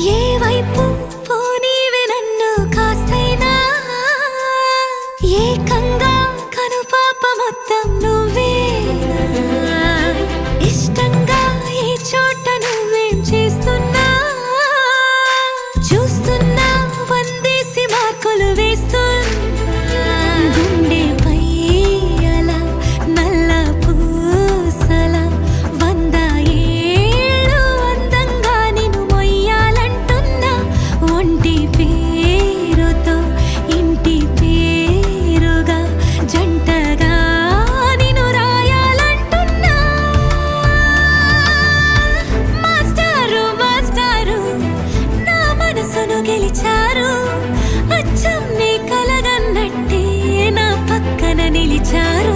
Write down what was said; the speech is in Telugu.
ఏ వైపు పోనీవి నన్ను కాస్తైనా ఏకంగా కనుపాప మొత్తం నువ్వేనా ఇష్టంగా ఈ చోట నువ్వేం చేస్తున్నా చూస్తున్నా వందేసి మార్కులు వేస్తున్నా గుండెపై అలా నల్ల పూసల 100 ఏళ్ళు అందంగా నిన్ను మొయ్యాలంటున్నా ఒంటి పేరుతో ఇంటి పేరుగా జంటగా నిన్ను రాయాలంటున్నా మాస్టారు మాస్టారు నా మనసును గెలిచారు అచ్చం నీ కలగన్నట్టే నా పక్కన నిలిచారు